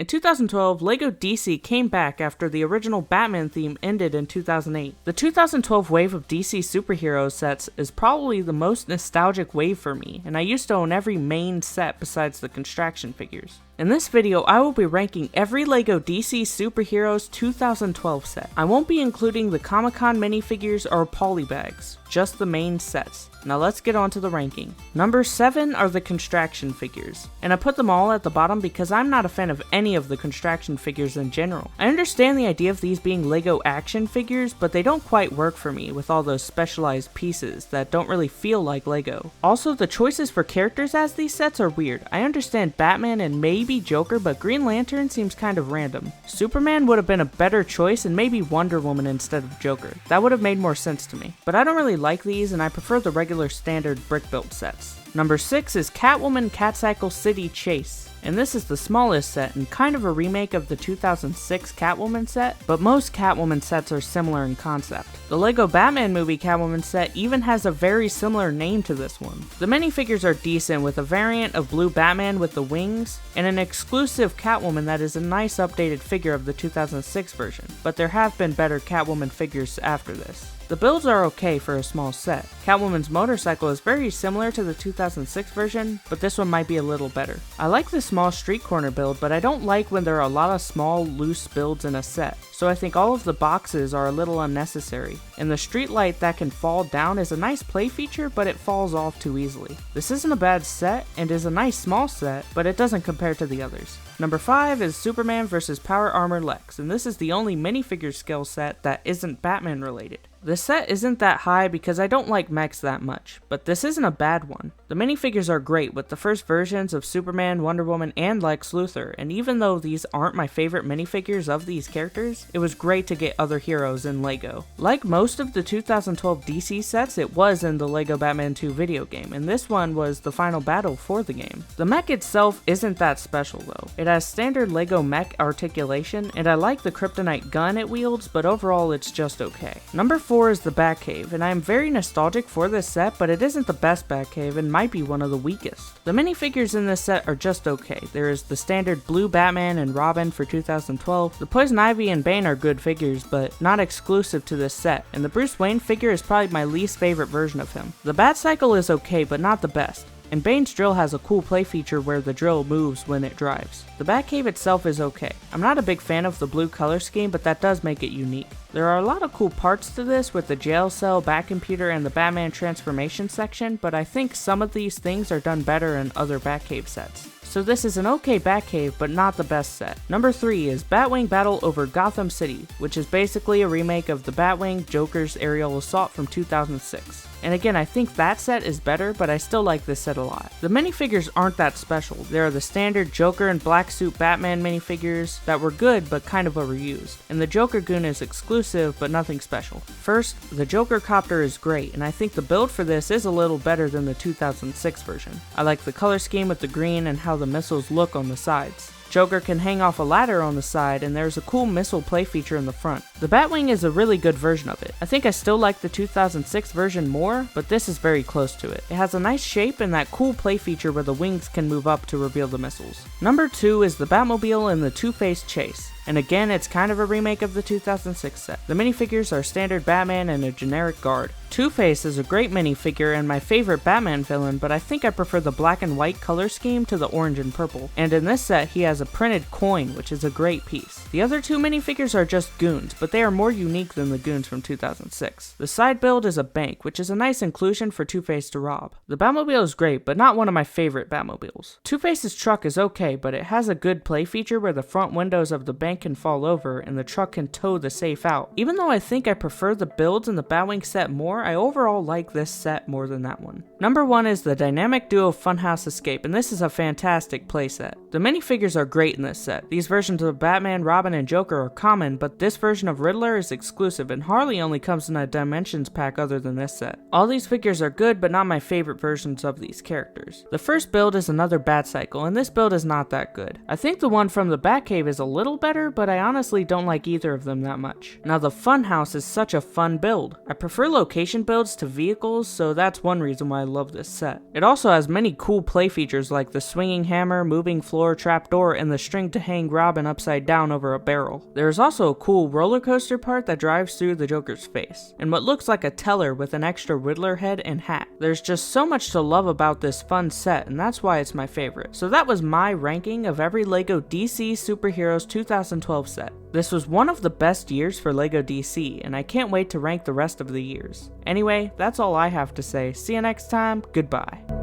In 2012, LEGO DC came back after the original Batman theme ended in 2008. The 2012 wave of DC superhero sets is probably the most nostalgic wave for me, and I used to own every main set besides the construction figures. In this video, I will be ranking every LEGO DC Superheroes 2012 set. I won't be including the Comic-Con minifigures or polybags, just the main sets. Now let's get on to the ranking. Number 7 are the construction figures, and I put them all at the bottom because I'm not a fan of any of the construction figures in general. I understand the idea of these being LEGO action figures, but they don't quite work for me with all those specialized pieces that don't really feel like LEGO. Also, the choices for characters as these sets are weird. I understand Batman and maybe Joker, but Green Lantern seems kind of random. Superman would have been a better choice, and maybe Wonder Woman instead of Joker. That would have made more sense to me. But I don't really like these, and I prefer the regular standard brick-built sets. Number 6 is Catwoman Catcycle City Chase. And this is the smallest set and kind of a remake of the 2006 Catwoman set, but most Catwoman sets are similar in concept. The LEGO Batman movie Catwoman set even has a very similar name to this one. The minifigures are decent, with a variant of Blue Batman with the wings, and an exclusive Catwoman that is a nice updated figure of the 2006 version, but there have been better Catwoman figures after this. The builds are okay for a small set. Catwoman's motorcycle is very similar to the 2006 version, but this one might be a little better. I like the small street corner build, but I don't like when there are a lot of small, loose builds in a set, so I think all of the boxes are a little unnecessary. And the street light that can fall down is a nice play feature, but it falls off too easily. This isn't a bad set, and is a nice small set, but it doesn't compare to the others. Number 5 is Superman vs. Power Armor Lex, and this is the only minifigure scale set that isn't Batman related. The set isn't that high because I don't like mechs that much, but this isn't a bad one. The minifigures are great with the first versions of Superman, Wonder Woman, and Lex Luthor, and even though these aren't my favorite minifigures of these characters, it was great to get other heroes in LEGO. Like most of the 2012 DC sets, it was in the LEGO Batman 2 video game, and this one was the final battle for the game. The mech itself isn't that special though. It has standard LEGO mech articulation, and I like the kryptonite gun it wields, but overall it's just okay. Number 4 is the Batcave, and I am very nostalgic for this set, but it isn't the best Batcave and might be one of the weakest. The minifigures in this set are just okay. There is the standard blue Batman and Robin for 2012. The Poison Ivy and Bane are good figures, but not exclusive to this set, and the Bruce Wayne figure is probably my least favorite version of him. The Batcycle is okay, but not the best. And Bane's drill has a cool play feature where the drill moves when it drives. The Batcave itself is okay. I'm not a big fan of the blue color scheme, but that does make it unique. There are a lot of cool parts to this with the jail cell, Batcomputer, and the Batman transformation section, but I think some of these things are done better in other Batcave sets. So this is an okay Batcave, but not the best set. Number 3 is Batwing Battle over Gotham City, which is basically a remake of the Batwing Joker's Aerial Assault from 2006. And again, I think that set is better, but I still like this set a lot. The minifigures aren't that special. There are the standard Joker and Black Suit Batman minifigures that were good but kind of overused. And the Joker Goon is exclusive, but nothing special. First, the Joker Copter is great, and I think the build for this is a little better than the 2006 version. I like the color scheme with the green and how the missiles look on the sides. Joker can hang off a ladder on the side, and there's a cool missile play feature in the front. The Batwing is a really good version of it. I think I still like the 2006 version more, but this is very close to it. It has a nice shape and that cool play feature where the wings can move up to reveal the missiles. Number 2 is the Batmobile in the Two-Face Chase. And again, it's kind of a remake of the 2006 set. The minifigures are standard Batman and a generic guard. Two-Face is a great minifigure and my favorite Batman villain, but I think I prefer the black and white color scheme to the orange and purple. And in this set, he has a printed coin, which is a great piece. The other two minifigures are just goons, but they are more unique than the goons from 2006. The side build is a bank, which is a nice inclusion for Two-Face to rob. The Batmobile is great, but not one of my favorite Batmobiles. Two-Face's truck is okay, but it has a good play feature where the front windows of the bank can fall over and the truck can tow the safe out. Even though I think I prefer the builds in the Batwing set more, I overall like this set more than that one. Number 1 is the Dynamic Duo Funhouse Escape, and this is a fantastic playset. The minifigures are great in this set. These versions of Batman, Robin, and Joker are common, but this version of Riddler is exclusive, and Harley only comes in a Dimensions pack other than this set. All these figures are good, but not my favorite versions of these characters. The first build is another Batcycle, and this build is not that good. I think the one from the Batcave is a little better, but I honestly don't like either of them that much. Now the Funhouse is such a fun build. I prefer location customization builds to vehicles, so that's one reason why I love this set. It also has many cool play features like the swinging hammer, moving floor trapdoor, and the string to hang Robin upside down over a barrel. There is also a cool roller coaster part that drives through the Joker's face, and what looks like a teller with an extra Riddler head and hat. There's just so much to love about this fun set, and that's why it's my favorite. So that was my ranking of every LEGO DC Superheroes 2012 set. This was one of the best years for LEGO DC, and I can't wait to rank the rest of the years. Anyway, that's all I have to say. See you next time, goodbye.